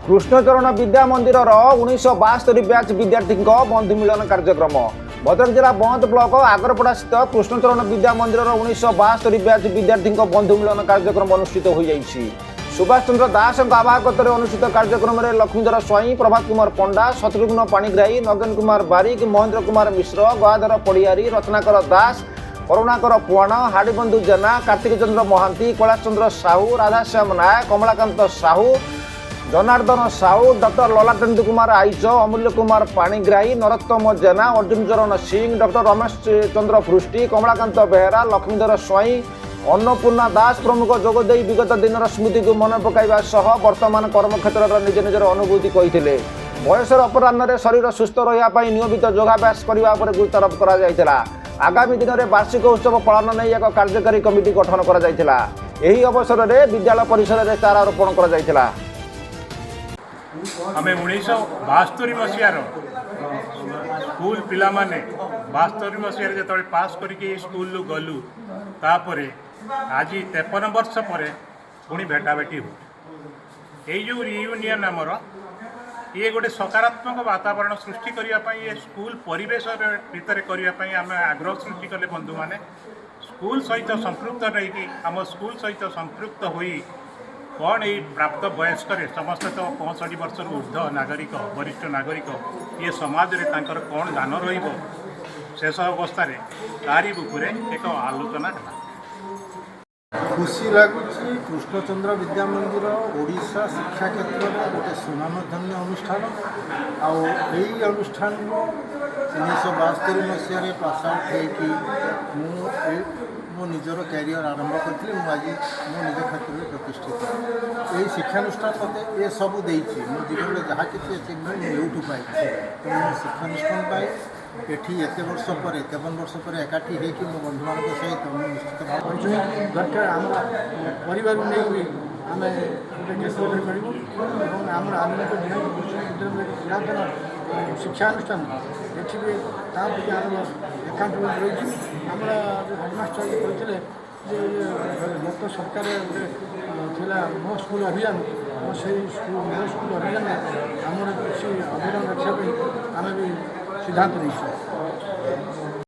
कृष्णचरण विद्या मंदिर 1972 बैच विद्यार्थी बंधु मिलन कार्यक्रम भद्रक जिला बंद ब्लॉक आगरपड़ा स्थित कृष्णचरण विद्या मंदिर 1972 बैच विद्यार्थी बंधु मिलन कार्यक्रम अनुष्ठित हो जाइए। सुभाष चंद्र दास आवाहकत अनुष्ठित कार्यक्रम में लक्ष्मीधर स्वाई, प्रभात कुमार पंडा, शत्रुघ्न पाणिग्राही, नगेन कुमार बारिक, महेंद्र कुमार मिश्र, गयाधर पड़ियारी, रत्नाकर दास, करुणाकर पुआण, हाड़ीबंधु जेना, कार्तिक चंद्र महांती, कैलाश चंद्र साहू, राधाश्याम नायक, कमलाकांत साहू, जनार्दन साहू, डॉक्टर ललाटेन्दु कुमार आईच, अमूल्य कुमार पाणिग्राही, नरोत्तम जेना, अर्जुन चरण सिंह, डॉक्टर रमेश चंद्र पृष्टि, कमलाकांत बेहेरा, लक्ष्मीधर स्वाई, अन्नपूर्णा दास प्रमुख जोगदे विगत दिन स्मृति को मन पकाइबा सह वर्तमान कर्मक्षेत्र निज निजर अनुभूति कही बयसर अपराह्न शरीर सुस्थ रहा नियमित योगाभ्यास करने पर गुरुत्वारोप कर आगामी दिन में वार्षिक उत्सव पालन नहीं एक कार्यकारी कमिटी गठन कर अवसर में विद्यालय परिसर में चारा रोपण कर आम 1972 मसीहार स्कूल पिला माने 72 मसीह जो पास करके स्कूल गलु तापर आज 53 वर्ष पर पुणी भेटाभेटी हो जो रियूनियन आमर ये गोटे सकारात्मक वातावरण सृष्टि करने ये स्कूल परिवेश भितर करने आम आग्रह सृष्टि कले बंधु मैंने स्कूल सहित संपृक्त नहीं आम स्कूल सहित संपृक्त हुई कौन ये प्राप्त वयस्क समस्त तो 65 वर्ष ऊर्ध नागरिक वरिष्ठ नागरिक ये समाज रे तांकर कौन दान शेष अवस्था तारी बुकुरे एक आलोचना है। खुशी लगुच कृष्णचंद्र विद्या मंदिर ओडिशा शिक्षा क्षेत्र में गोटे सुनामधन्य अनुष्ठान आई अनुष्ठान 1972 मसीह पास आउट हो मो निजर कैरियर आरंभ करी आज मो निज क्षेत्र में प्रतिष्ठित यही शिक्षानुष्ठान मत ये सब देती मो जीवन में जहाँ किसी अचिवमेंट यूट्यूब पाई तो शिक्षानुष्ठान पाई एटी एत वर्ष पर 53 वर्ष पर एकाठी हो मो बंधु मान सहित निश्चित भाव दरकार आम परिवार नहीं आम गोटे गेट टुगेदर करूँ आम आधुनिक पुरातन शिक्षानुष्ठान ये आम एकाउंटमेंट रही आम हेडमास्टर कहते गत सरकार गोटे मो स्कूल अभियान से मो स्कूल अभियान आम किसी अभियान रखा आम भी सिद्धांत नहीं।